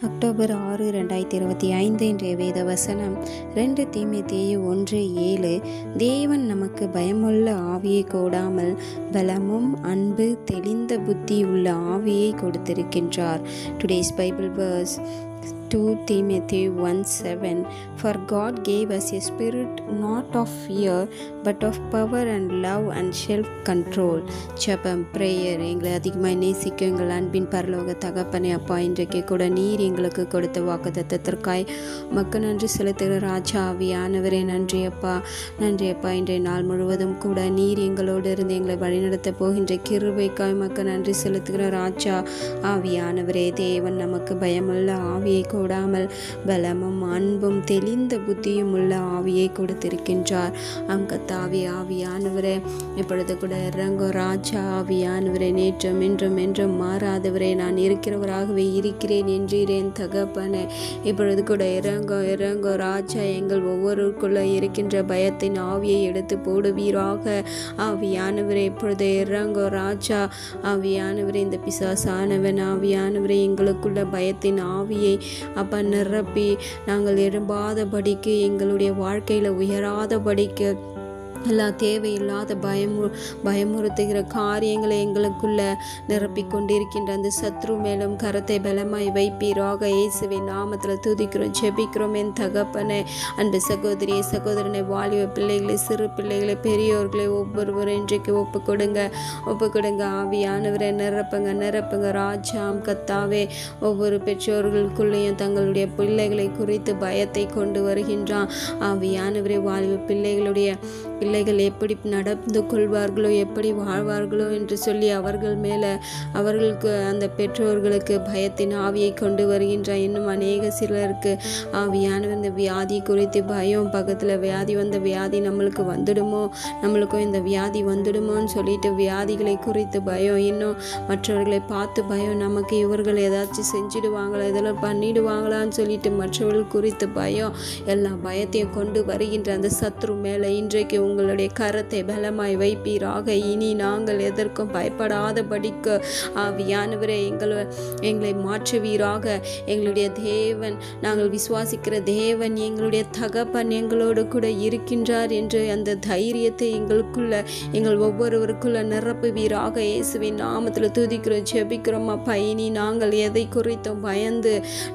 October 6, 2025 இன்றைய வேத வசனம் 2 தீமோத்தேயு 1:7. தேவன் நமக்கு பயமுள்ள ஆவியை கொடாமல் பலமும் அன்பு தெளிந்த புத்தி உள்ள ஆவியை கொடுத்திருக்கின்றார். Today's Bible verse 2 Timothy 1:7. For God gave us a spirit not of fear but of power and love and self-control. ஜெபம் பிரேயர். எங்களை அதிகமாக நேசிக்கும் எங்கள் அன்பின் பரலோக தகப்பனே அப்பா, இன்றைக்கு கூட நீர் எங்களுக்கு கொடுத்த வாக்குத்தத்தத்திற்காய் மக்கள் நன்றி செலுத்துகிற ராஜா ஆவியானவரே நன்றி அப்பா. நன்றி அப்பா, இன்றைய நாள் முழுவதும் கூட நீர் எங்களோடு இருந்து எங்களை வழிநடத்த போகின்ற கிருபைக்காய் மக்கள் நன்றி செலுத்துகிற ராஜா ஆவியானவரே. தேவன் நமக்கு பயமுள்ள ஆவியை கூடாமல் பலமும் அன்பும் தெளிந்த புத்தியும் உள்ள ஆவியை கொடுத்திருக்கின்றார். கர்த்தாவே ஆவியானவரே, இப்பொழுது கூட இறங்கோ ராஜா ஆவியானவரே. நேற்றும் இன்றும் என்றும் மாறாதவரே, நான் இருக்கிறவராகவே இருக்கிறேன் என்றேன் தகப்பனே. இப்பொழுது கூட இறங்கோ ராஜா. எங்கள் ஒவ்வொருக்குள்ள இருக்கின்ற பயத்தின் ஆவியை எடுத்து போடுவீராக ஆவியானவரே. இப்பொழுது இறங்கோ ராஜா ஆவியானவரே. இந்த பிசாசானவன் ஆவியானவரே எங்களுக்குள்ள பயத்தின் ஆவியை அப்பா நிரப்பி நாங்கள் எழும்பாதபடிக்கு, எங்களுடைய வாழ்க்கையில் உயராதபடிக்கு, எல்லா தேவையில்லாத பயமுறுத்துகிற காரியங்களை எங்களுக்குள்ள நிரப்பிக் கொண்டிருக்கின்ற அந்த சத்ரு மேலும் கரத்தை பலமாய் வைப்பீராக. இயேசுவின் நாமத்தில் துதிக்கிறோம் ஜெபிக்கிறோம் என் தகப்பனே. அன்பு சகோதரியை சகோதரனை, வாலிப பிள்ளைகளை, சிறு பிள்ளைகளை, பெரியோர்களை ஒவ்வொருவரும் இன்றைக்கு ஒப்பு கொடுங்க ஆவியானவரை நிரப்புங்க ராஜாம் கத்தாவே. ஒவ்வொரு பெற்றோர்களுக்குள்ளேயும் தங்களுடைய பிள்ளைகளை குறித்து பயத்தை கொண்டு வருகின்றான் ஆவியானவரை. வாலிப பிள்ளைகள் எப்படி நடந்து கொள்வார்களோ, எப்படி வாழ்வார்களோ என்று சொல்லி அவர்களுக்கு அந்த பெற்றோர்களுக்கு பயத்தின் ஆவியை கொண்டு வருகின்றார். இன்னும் அநேக சிலருக்கு ஆவியான இந்த வியாதி குறித்து பயம். பக்கத்தில் வியாதி வந்த வியாதி நம்மளுக்கு வந்துடுமோ, நம்மளுக்கும் இந்த வியாதி வந்துடுமோன்னு சொல்லிட்டு வியாதிகளை குறித்து பயம். இன்னும் மற்றவர்களை பார்த்து பயம். நமக்கு இவர்கள் ஏதாச்சும் செஞ்சிடுவாங்களா, இதெல்லாம் பண்ணிடுவாங்களான்னு சொல்லிட்டு மற்றவர்கள் குறித்து பயம். எல்லா பயத்தையும் கொண்டு வருகின்ற அந்த சத்ரு மேலே இன்றைக்கு உங்களுடைய கரத்தை பலமாய் வைப்பீராக. இனி நாங்கள் எதற்கும் பயப்படாதபடிக்கு ஆவியானவரே எங்களை மாற்றுவீராக. எங்களுடைய தேவன், நாங்கள் விசுவாசிக்கிற தேவன், எங்களுடைய தகப்பன் எங்களோடு கூட இருக்கின்றார் என்று அந்த தைரியத்தை எங்கள் ஒவ்வொருவருக்குள்ள நிரப்புவீராக. இயேசுவின் நாமத்தில் துதிக்கிறோம் ஜெபிக்கிறோம் அப்பா. இனி நாங்கள் எதை குறித்தும் பயந்து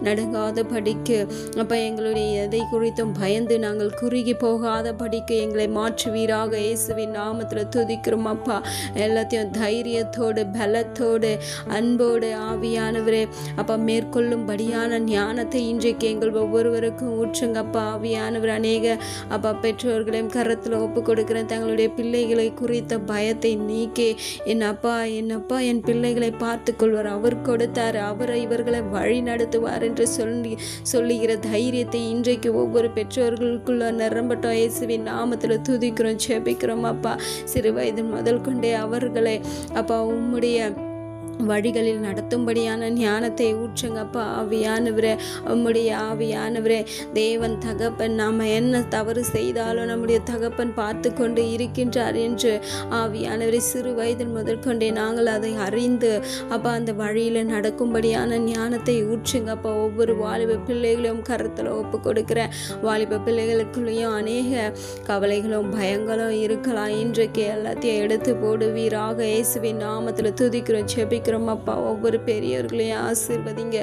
நடுங்காதபடிக்கு அப்பா, எங்களுடைய எதை குறித்தும் பயந்து நாங்கள் குறுகி போகாதபடிக்கு எங்களை மாற்றுவீராக. இயேசுவின் நாமத்தில் துதிக்கிறோம் அப்பா. எல்லாத்தையும் தைரியத்தோடு பலத்தோடு அன்போடு ஆவியானவரே அப்பா மேற்கொள்ளும்படியான ஞானத்தை இன்றைக்கு எங்கள் ஒவ்வொருவருக்கும் ஊற்றுங்கப்பா ஆவியானவர். அநேக அப்பா பெற்றோர்களையும் கரத்தில் ஒப்பு கொடுக்கிறேன். தங்களுடைய பிள்ளைகளை குறித்த பயத்தை நீக்கி என் பிள்ளைகளை பார்த்து கொள்வார், அவர் கொடுத்தார், அவரை இவர்களை வழி நடத்துவார் என்று சொல்லுகிற தைரியத்தை இன்றைக்கு ஒவ்வொரு பெற்றோர்களுக்குள்ள நிரம்பட்டோம். இயேசுவின் நாமத்தில் துதிக்கிறோம் ஜெபிக்கிறோம் அப்பா. சிறு வயது முதல் கொண்டே அவர்களை அப்பா உம்முடைய வழிகளில் நடத்தும்படியான ஞானத்தை ஊற்றுங்கப்பா ஆவியானவரே. உம்முடைய ஆவியானவரே தேவன் தகப்பன், நாம் என்ன தவறு செய்தாலும் நம்முடைய தகப்பன் பார்த்து கொண்டு இருக்கின்றார் என்று ஆவியானவரே சிறு வயதில் முதற்கொண்டே நாங்கள் அதை அறிந்து அப்பா அந்த வழியில் நடக்கும்படியான ஞானத்தை ஊற்றுங்கப்பா. ஒவ்வொரு வாலிப பிள்ளைகளையும் கருத்தில் ஒப்பு கொடுக்கிறேன். வாலிப பிள்ளைகளுக்குள்ளேயும் அநேக கவலைகளும் பயங்களும் இருக்கலாம். இன்றைக்கு எல்லாத்தையும் எடுத்து போடுவீராக. இயேசுவின் நாமத்தில் துதிக்கிறோம் ஜெபிக்கிறோம் அப்பா. ஒவ்வொரு பெரியவர்களையும் ஆசீர்வதிங்க.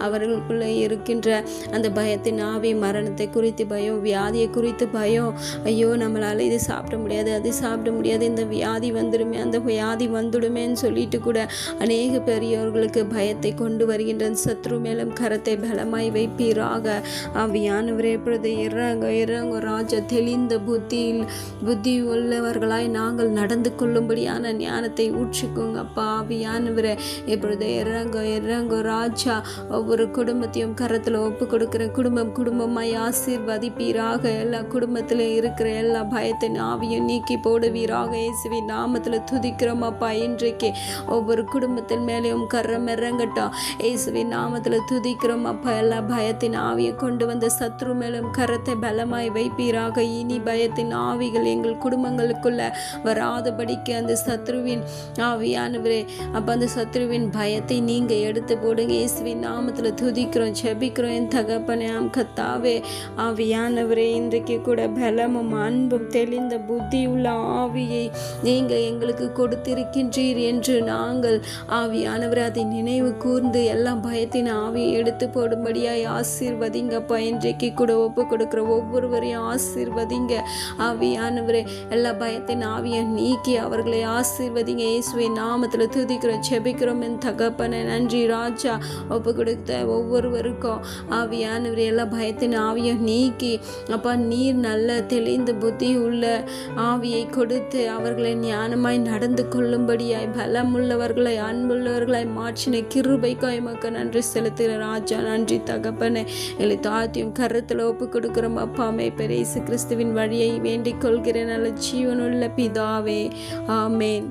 அவர்களுக்குள்ள இருக்கின்ற அந்த பயத்தின் ஆவி, மரணத்தை குறித்து பயம், வியாதியை குறித்து பயம். ஐயோ நம்மளால இது சாப்பிட முடியாது, அது சாப்பிட முடியாது, இந்த வியாதி வந்துடுமே, அந்த வியாதி வந்துடுமேன்னு சொல்லிட்டு கூட அநேக பெரியவர்களுக்கு பயத்தை கொண்டு வருகின்ற சத்ரு மேலும் கரத்தை பலமாய் வைப்பீராக ஆவியானவரே. இப்பொழுது இறங்க ராஜா. தெளிந்த புத்தி உள்ளவர்களாய் நாங்கள் நடந்து கொள்ளும்படியான ஞானத்தை ஊற்றிக்கோங்க அப்பா ஆவியானவரே. இப்பொழுது இறங்கோ ராஜா. ஒவ்வொரு குடும்பத்தையும் கரத்தில் ஒப்பு கொடுக்கிறேன். குடும்பமாய் ஆசீர்வதிப்பீராக. எல்லா குடும்பத்திலும் இருக்கிற எல்லா பயத்தின் ஆவியும் நீக்கி போடுவீராக. இயேசுவின் நாமத்தில் துதிக்கிறோம் அப்பா. இன்றைக்கு ஒவ்வொரு குடும்பத்தின் மேலேயும் கரம் இறங்கட்டும். இயேசுவின் நாமத்தில் துதிக்கிறோம் அப்பா. எல்லா பயத்தின் ஆவியை கொண்டு வந்த சத்ரு மேலும் கரத்தை பலமாய் வைப்பீராக. இனி பயத்தின் ஆவிகள் எங்கள் குடும்பங்களுக்குள்ள வராதபடிக்கு அந்த சத்ருவின் ஆவியானவரே அப்போ அந்த சத்ருவின் பயத்தை நீங்க எடுத்து போடுங்க. இயேசுவின் நாமத்தில் துதிக்கிறோம், ஜெபிக்கிறோம் என் தகப்பனே. கர்த்தாவே, ஆவியானவரே, இன்றைக்கு கூட பலமும் அன்பும் தெளிந்த புத்தியுள்ள ஆவியை நீங்க எங்களுக்கு கொடுத்திருக்கின்றீர் என்று நாங்கள் ஆவியானவரை அதை நினைவு கூர்ந்து எல்லா பயத்தின் ஆவியை எடுத்து போடும்படியாய் ஆசீர்வதிங்கப்பா. இன்றைக்கு கூட ஒப்பு கொடுக்குற ஒவ்வொருவரையும் ஆசீர்வதிங்க ஆவியானவரே. எல்லா பயத்தின் ஆவியை நீக்கி அவர்களை ஆசீர்வதிங்க. இயேசுவின் நாமத்தில் துதிக்கிறோம், ஜெபிக்கிறோம் என் தகப்பனே. நன்றி ராஜா. ஒப்பு கொடுத்த ஒவ்வொருவருக்கும் ஆவியானவரே எல்லா பயத்தின் ஆவியை நீக்கி அப்பா நீர் நல்ல தெளிந்த புத்தி உள்ள ஆவியை கொடுத்து அவர்களை ஞானமாய் நடந்து கொள்ளும்படியாய் பலமுள்ளவர்களை அன்புள்ளவர்களாய் மாற்றின கிருபைக்காய் எமக்கு நன்றி செலுத்துகிற ராஜா. நன்றி தகப்பனே. எங்களை தாழ்த்தியும் கருத்தில் ஒப்பு கொடுக்கிறோம் அப்பாமே. பெரிய கிறிஸ்துவின் வழியை வேண்டிக் கொள்கிற நல்ல ஜீவனுள்ள பிதாவே, ஆமேன்.